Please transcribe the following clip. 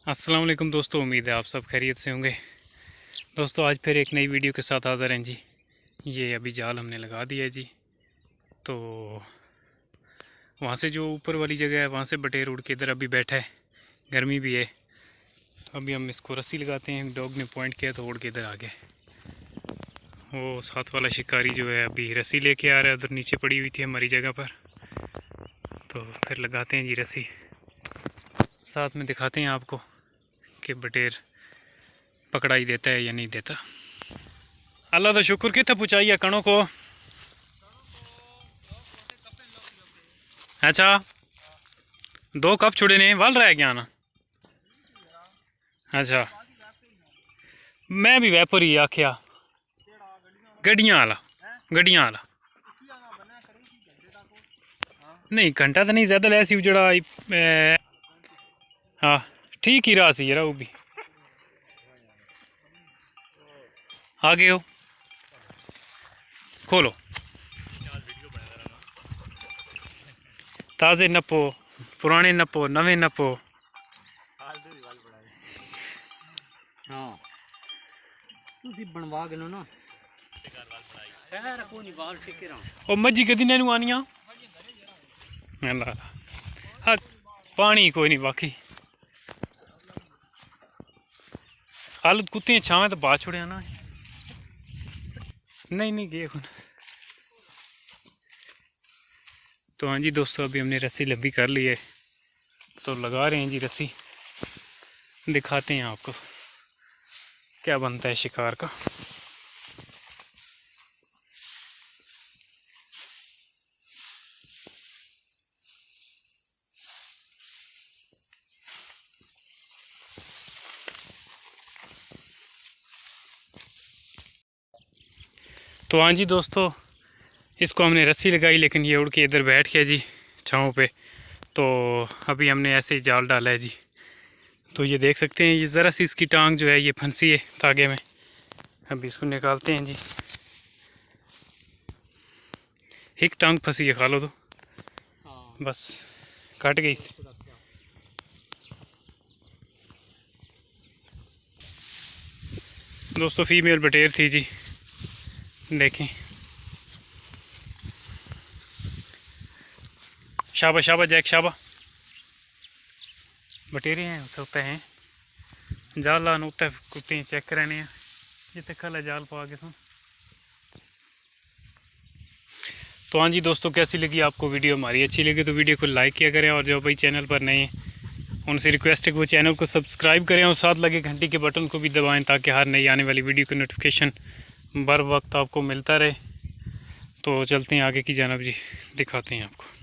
अस्सलाम वालेकुम दोस्तों, उम्मीद है आप सब खैरियत से होंगे। दोस्तों आज फिर एक नई वीडियो के साथ हाज़िर हैं जी। ये अभी जाल हमने लगा दिया है जी। तो वहाँ से जो ऊपर वाली जगह है वहाँ से बटेर उड़ के इधर अभी बैठा है, गर्मी भी है। तो अभी हम इसको रस्सी लगाते हैं। डॉग ने पॉइंट किया तो उड़ के इधर आ गए। वो साथ वाला शिकारी जो है अभी रस्सी लेके आ रहा है, उधर नीचे पड़ी हुई थी हमारी जगह पर। तो फिर लगाते हैं जी रस्सी, साथ में दिखाते हैं आपको कि बटेर पकड़ाई देता है या नहीं देता। अल्लाह तो शुक्र कितने पुचाई है कणों को। अच्छा 2 कप छुड़े ने वल रहा है क्या ना। अच्छा मैं भी वैपर ही आख्या गड्डियां आला नहीं घंटा तो नहीं ज़्यादा लैसी उजड़ा। हाँ ठीक ही रहा सी यार। वो भी आगे हो खोलो, ताज़े नपो पुराने नपो नवे नपो। हाँ बनवा गए ना ओ मज्जी कदी नैनू आनिया हाँ पानी कोई नहीं बाकी हालत कुत्ते छावे तो बात छोड़े ना। नहीं गए खुन। तो हाँ जी दोस्तों अभी हमने रस्सी लंबी कर ली है तो लगा रहे हैं जी रस्सी। दिखाते हैं आपको क्या बनता है शिकार का। तो हाँ जी दोस्तों इसको हमने रस्सी लगाई लेकिन ये उड़ के इधर बैठ गया जी छाँव पे। तो अभी हमने ऐसे ही जाल डाला है जी। तो ये देख सकते हैं ये ज़रा सी इसकी टांग जो है ये फंसी है धागे में। अभी इसको निकालते हैं जी। एक टांग फंसी है, खा लो तो बस कट गई। दोस्तों फीमेल बटेर थी जी, देखें। शाबा शाबा जैक शाबा बटेरे हैं होते हैं जाल लान उत्ते कुत्ते चेक कराने हैं जितने कल है जाल पा के सुन। तो हाँ जी दोस्तों कैसी लगी आपको वीडियो हमारी। अच्छी लगी तो वीडियो को लाइक किया करें और जो भाई चैनल पर नए हैं उनसे रिक्वेस्ट है कि वो चैनल को सब्सक्राइब करें और साथ लगे घंटी के बटन को भी दबाएं ताकि हर नई आने वाली वीडियो का नोटिफिकेशन बर वक्त आपको मिलता रहे। तो चलते हैं आगे की जानब जी, दिखाते हैं आपको।